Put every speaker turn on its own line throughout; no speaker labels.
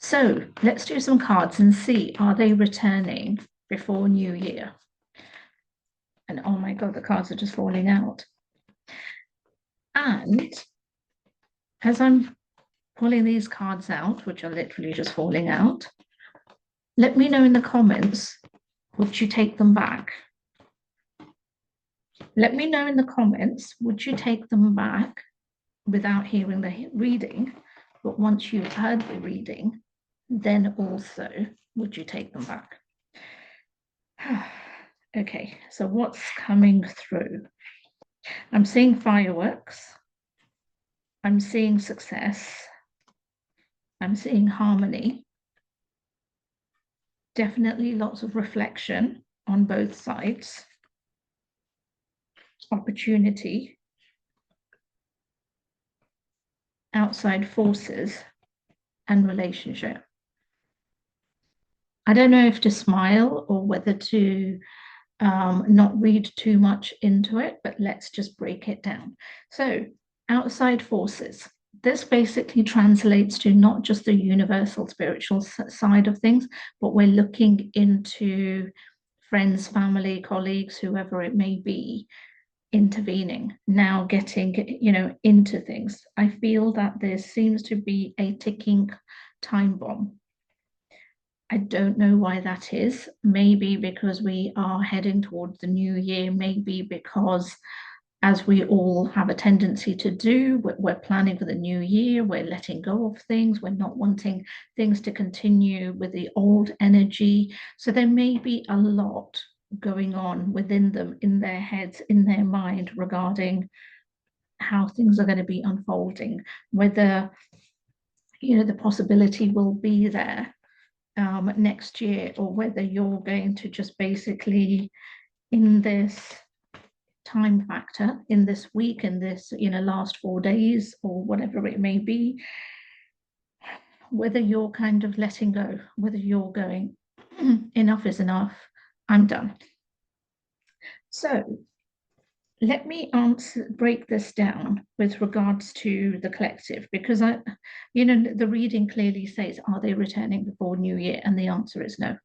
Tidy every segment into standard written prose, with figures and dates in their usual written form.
So let's do some cards and see, are they returning before New Year? And oh my God, the cards are just falling out. And as I'm pulling these cards out, which are literally just falling out, let me know in the comments, would you take them back? Let me know in the comments, would you take them back without hearing the reading? But once you've heard the reading, then also would you take them back? Okay, so what's coming through? I'm seeing fireworks. I'm seeing success. I'm seeing harmony. Definitely lots of reflection on both sides. Opportunity. Outside forces and relationship. I don't know if to smile or whether to not read too much into it, but let's just break it down. So, outside forces. This basically translates to not just the universal spiritual side of things, but we're looking into friends, family, colleagues, whoever it may be, intervening, now getting, into things. I feel that there seems to be a ticking time bomb. I don't know why that is. Maybe because we are heading towards the new year, maybe because, as we all have a tendency to do, we're planning for the new year, we're letting go of things, we're not wanting things to continue with the old energy. So there may be a lot going on within them, in their heads, in their mind, regarding how things are going to be unfolding, whether, the possibility will be there next year, or whether you're going to just basically, in this time factor, in this week, in this last 4 days, or whatever it may be, whether you're kind of letting go, whether you're going, enough is enough, I'm done. So let me break this down with regards to the collective, because the reading clearly says, are they returning before New Year? And the answer is no.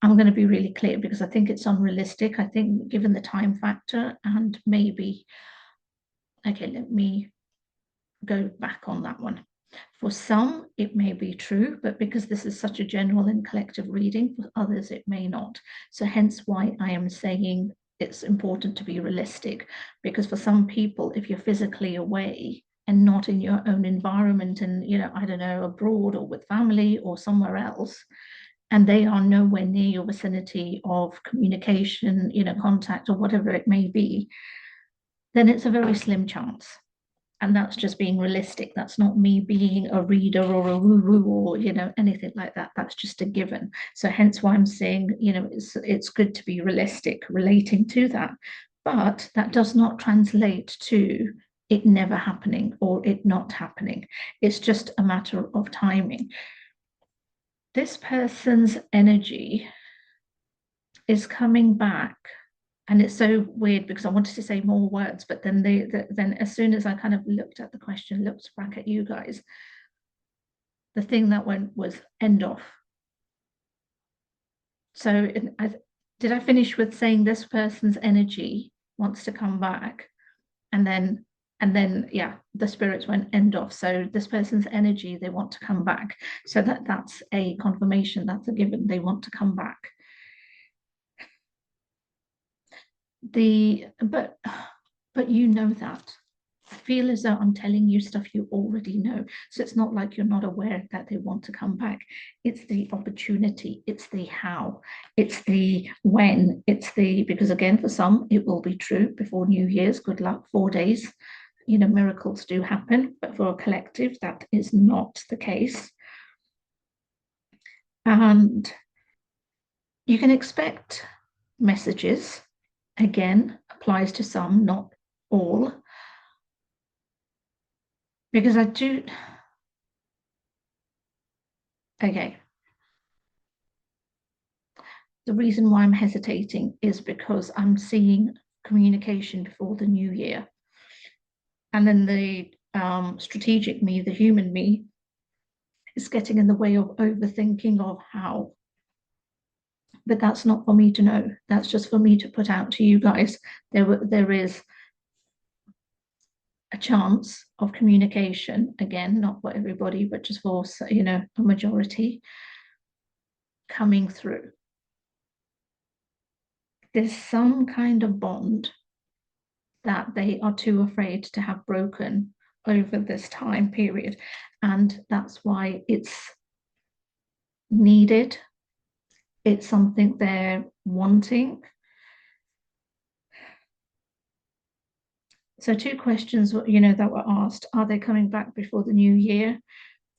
I'm going to be really clear because I think it's unrealistic. I think, given the time factor, and maybe, okay, let me go back on that one. For some, it may be true, but because this is such a general and collective reading, for others, it may not. So, hence why I am saying it's important to be realistic, because for some people, if you're physically away and not in your own environment, and, I don't know, abroad or with family or somewhere else, and they are nowhere near your vicinity of communication, contact, or whatever it may be, then it's a very slim chance. And that's just being realistic. That's not me being a reader or a woo-woo or, anything like that. That's just a given. So hence why I'm saying, it's good to be realistic relating to that. But that does not translate to it never happening or it not happening. It's just a matter of timing. This person's energy is coming back, and it's so weird because I wanted to say more words, but then then as soon as I kind of looked at the question, looked back at you guys, the thing that went was end off. So did I finish with saying this person's energy wants to come back, and then yeah, the spirits went end off. So this person's energy, they want to come back. So that's a confirmation, that's a given, they want to come back. But you know that. I feel as though I'm telling you stuff you already know. So it's not like you're not aware that they want to come back. It's the opportunity, it's the how, it's the when, because again, for some, it will be true before New Year's. Good luck, 4 days. Miracles do happen, but for a collective, that is not the case. And you can expect messages. Again, applies to some, not all. Because I do. Okay. The reason why I'm hesitating is because I'm seeing communication before the new year. And then the strategic me, the human me, It's getting in the way of overthinking of how. But that's not for me to know. That's just for me to put out to you guys. There is a chance of communication, again, not for everybody, but just for, a majority coming through. There's some kind of bond that they are too afraid to have broken over this time period. And that's why it's needed. It's something they're wanting. So two questions, that were asked. Are they coming back before the new year?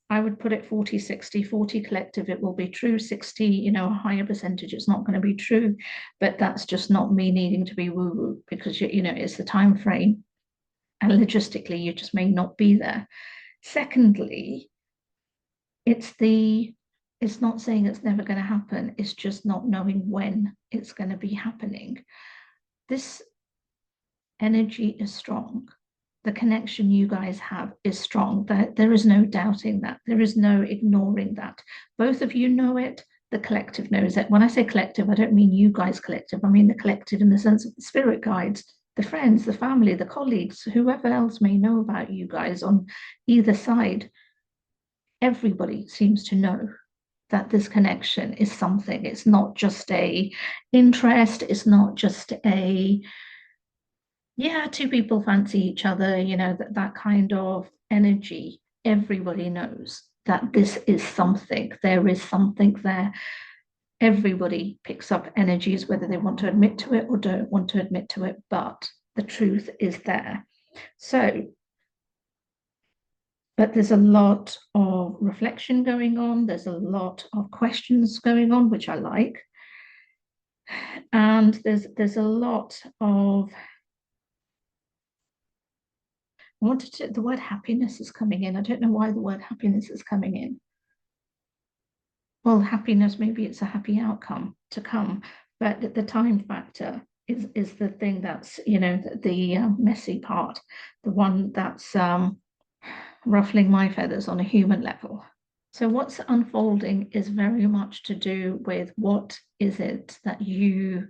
I would put it 40-60, 40 collective, it will be true. 60, a higher percentage, it's not going to be true. But that's just not me needing to be woo-woo, because, it's the time frame. And logistically, you just may not be there. Secondly, it's not saying it's never going to happen. It's just not knowing when it's going to be happening. This energy is strong. The connection you guys have is strong. There is no doubting that. There is no ignoring that. Both of you know it. The collective knows it. When I say collective, I don't mean you guys collective. I mean the collective in the sense of the spirit guides, the friends, the family, the colleagues, whoever else may know about you guys on either side. Everybody seems to know that this connection is something. It's not just a interest. It's not just a, yeah, two people fancy each other, that kind of energy. Everybody knows that this is something. There is something there. Everybody picks up energies, whether they want to admit to it or don't want to admit to it, but the truth is there. So, but there's a lot of reflection going on. There's a lot of questions going on, which I like. And there's a lot of, the word happiness is coming in. I don't know why the word happiness is coming in. Well, happiness, maybe it's a happy outcome to come, but the time factor is the thing that's, the messy part, the one that's ruffling my feathers on a human level. So what's unfolding is very much to do with what is it that you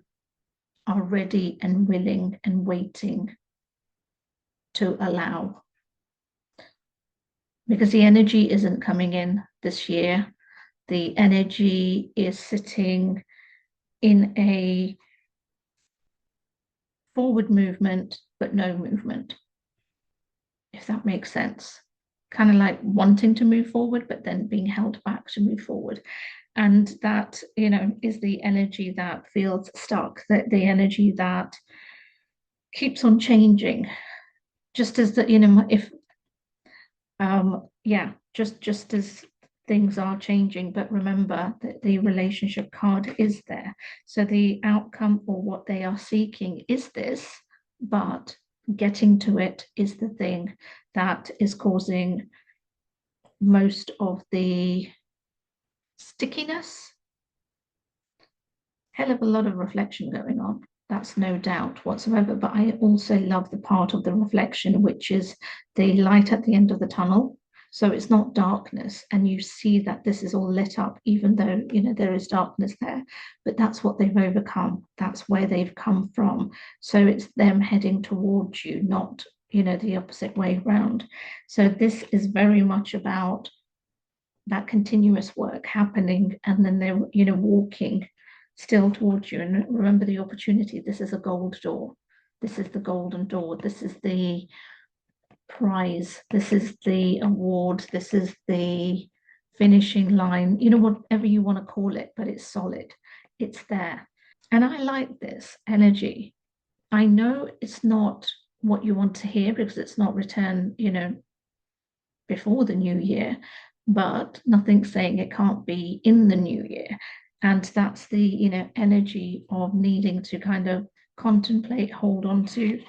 are ready and willing and waiting to allow. Because the energy isn't coming in this year. The energy is sitting in a forward movement, but no movement, if that makes sense. Kind of like wanting to move forward, but then being held back to move forward. And that, is the energy that feels stuck, that the energy that keeps on changing. Just as that, if just as things are changing, but remember that the relationship card is there. So the outcome or what they are seeking is this, but getting to it is the thing that is causing most of the stickiness. Hell of a lot of reflection going on. That's no doubt whatsoever. But I also love the part of the reflection, which is the light at the end of the tunnel. So it's not darkness, and you see that this is all lit up, even though, there is darkness there. But that's what they've overcome. That's where they've come from. So it's them heading towards you, not, the opposite way around. So this is very much about that continuous work happening, and then they're, walking still towards you. And remember the opportunity. This is a gold door. This is the golden door. This is the prize. This is the award. This is the finishing line, whatever you want to call it, but it's solid. It's there. And I like this energy. I know it's not what you want to hear because it's not return, before the new year, but nothing's saying it can't be in the new year. And that's the, energy of needing to kind of contemplate, hold on to.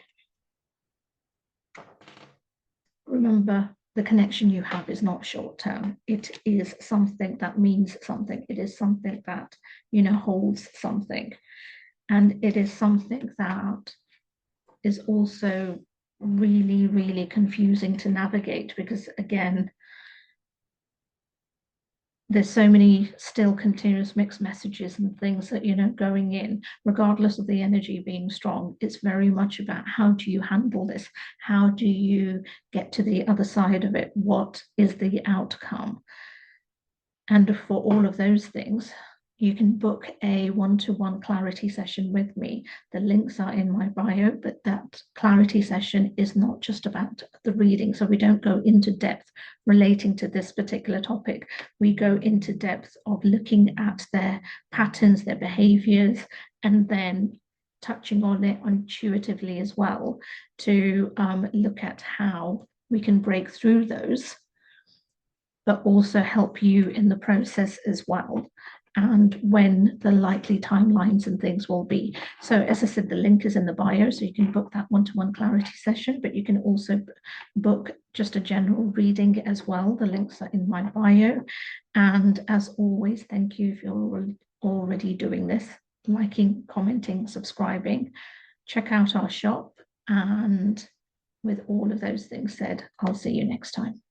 Remember, the connection you have is not short term. It is something that means something. It is something that, holds something. And it is something that is also really, really confusing to navigate because, again, there's so many still continuous mixed messages and things that, going in, regardless of the energy being strong. It's very much about how do you handle this? How do you get to the other side of it? What is the outcome? And for all of those things, you can book a one-to-one clarity session with me. The links are in my bio, but that clarity session is not just about the reading. So we don't go into depth relating to this particular topic. We go into depth of looking at their patterns, their behaviors, and then touching on it intuitively as well to look at how we can break through those, but also help you in the process as well, and when the likely timelines and things will be. So as I said, the link is in the bio, so you can book that one-to-one clarity session, but you can also book just a general reading as well. The links are in my bio. And as always, thank you if you're already doing this, liking, commenting, subscribing. Check out our shop. And with all of those things said, I'll see you next time.